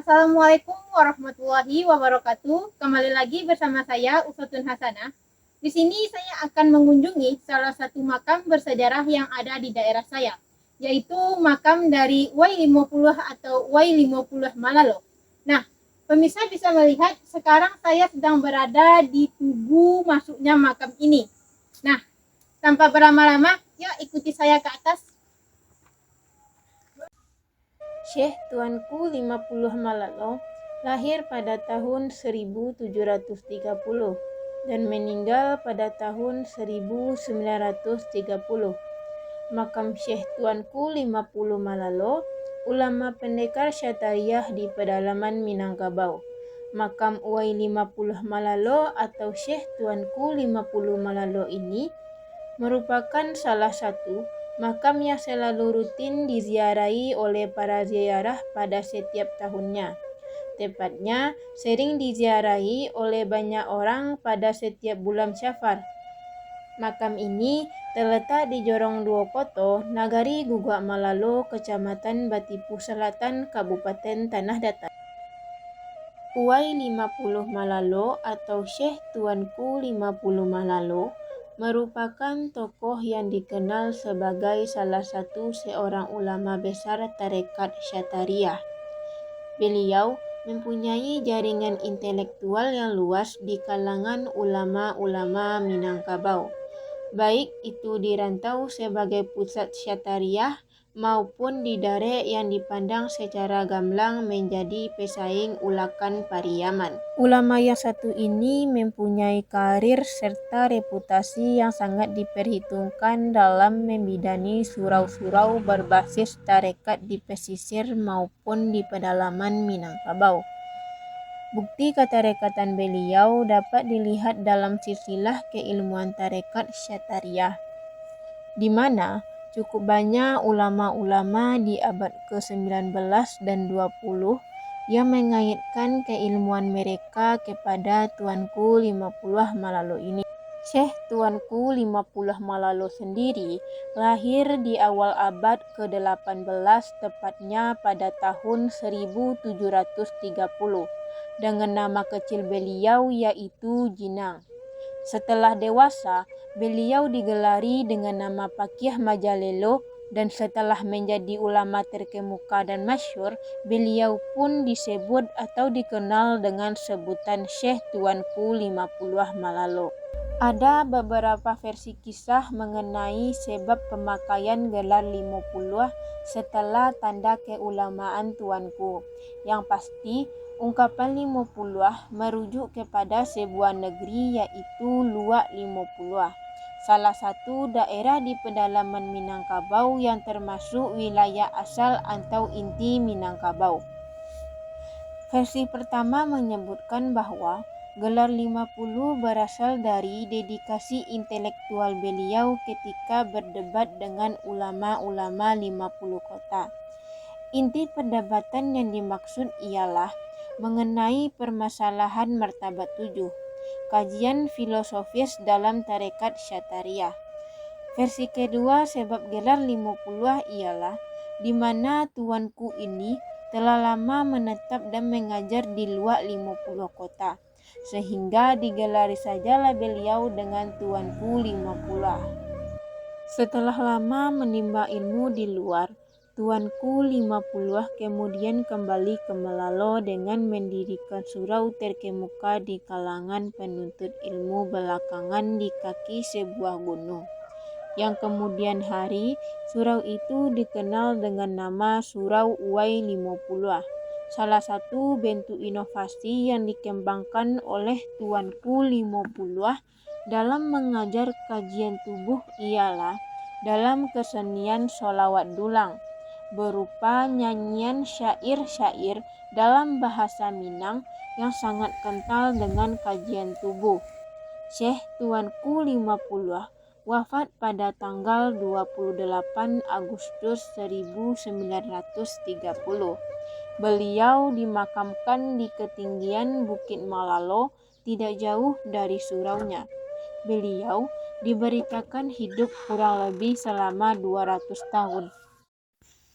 Assalamualaikum warahmatullahi wabarakatuh. Kembali lagi bersama saya Uswatun Hasanah. Di sini saya akan mengunjungi salah satu makam bersejarah yang ada di daerah saya, yaitu makam dari Y50 atau Y50 Malalo. Nah, pemirsa bisa melihat sekarang saya sedang berada di tugu masuknya makam ini. Nah, tanpa berlama-lama, yuk ikuti saya ke atas. Syekh Tuanku 50 Malalo lahir pada tahun 1730 dan meninggal pada tahun 1930. Makam Syekh Tuanku 50 Malalo, ulama pendekar Syatariah di pedalaman Minangkabau. Makam Y50 Malalo atau Syekh Tuanku 50 Malalo ini merupakan salah satu makam yang selalu rutin diziarahi oleh para ziarah pada setiap tahunnya. Tepatnya, sering diziarahi oleh banyak orang pada setiap bulan Syafar. Makam ini terletak di Jorong Duokoto, Nagari Gugak Malalo, Kecamatan Batipu Selatan, Kabupaten Tanah Datar. Y50 Malalo atau Syekh Tuanku 50 Malalo merupakan tokoh yang dikenal sebagai salah satu seorang ulama besar tarekat Syatariah. Beliau mempunyai jaringan intelektual yang luas di kalangan ulama-ulama Minangkabau, baik itu di Rantau sebagai pusat Syatariah maupun di Dare yang dipandang secara gamblang menjadi pesaing ulakan Pariaman. Ulama yang satu ini mempunyai karir serta reputasi yang sangat diperhitungkan dalam membidani surau-surau berbasis tarekat di pesisir maupun di pedalaman Minangkabau. Bukti ketarekatan beliau dapat dilihat dalam silsilah keilmuan tarekat Syatariah, di mana cukup banyak ulama-ulama di abad ke-19 dan 20 yang mengaitkan keilmuan mereka kepada Tuanku 50 Malalo ini. Syekh Tuanku 50 Malalo sendiri lahir di awal abad ke-18, tepatnya pada tahun 1730, dengan nama kecil beliau yaitu Jinang. Setelah dewasa, beliau digelari dengan nama Pakiah Majalelo, dan setelah menjadi ulama terkemuka dan masyhur, beliau pun disebut atau dikenal dengan sebutan Syekh Tuanku 50 Malalo. Ada beberapa versi kisah mengenai sebab pemakaian gelar 50 setelah tanda keulamaan Tuanku. Yang pasti, ungkapan 50 merujuk kepada sebuah negeri yaitu Luak 50, salah satu daerah di pedalaman Minangkabau yang termasuk wilayah asal atau inti Minangkabau. Versi pertama menyebutkan bahwa gelar 50 berasal dari dedikasi intelektual beliau ketika berdebat dengan ulama-ulama 50 kota. Inti perdebatan yang dimaksud ialah mengenai permasalahan martabat 7, kajian filosofis dalam tarekat Syatariah. Versi kedua sebab gelar 50 ialah di mana tuanku ini telah lama menetap dan mengajar di luar 50 kota, sehingga digelari sajalah beliau dengan Tuanku 50. Setelah lama menimba ilmu di luar, Tuanku 50 kemudian kembali ke Malalo dengan mendirikan surau terkemuka di kalangan penuntut ilmu belakangan di kaki sebuah gunung, yang kemudian hari surau itu dikenal dengan nama Surau Y50, salah satu bentuk inovasi yang dikembangkan oleh Tuanku 50 dalam mengajar kajian tubuh ialah dalam kesenian sholawat dulang, berupa nyanyian syair-syair dalam bahasa Minang yang sangat kental dengan kajian tubuh. Syekh Tuanku 50 wafat pada tanggal 28 Agustus 1930. Beliau dimakamkan di ketinggian Bukit Malalo, tidak jauh dari suraunya. Beliau diberitakan hidup kurang lebih selama 200 tahun.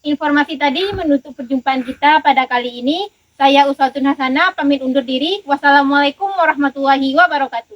Informasi tadi menutup perjumpaan kita pada kali ini. Saya Uswatun Hasanah pamit undur diri. Wassalamualaikum warahmatullahi wabarakatuh.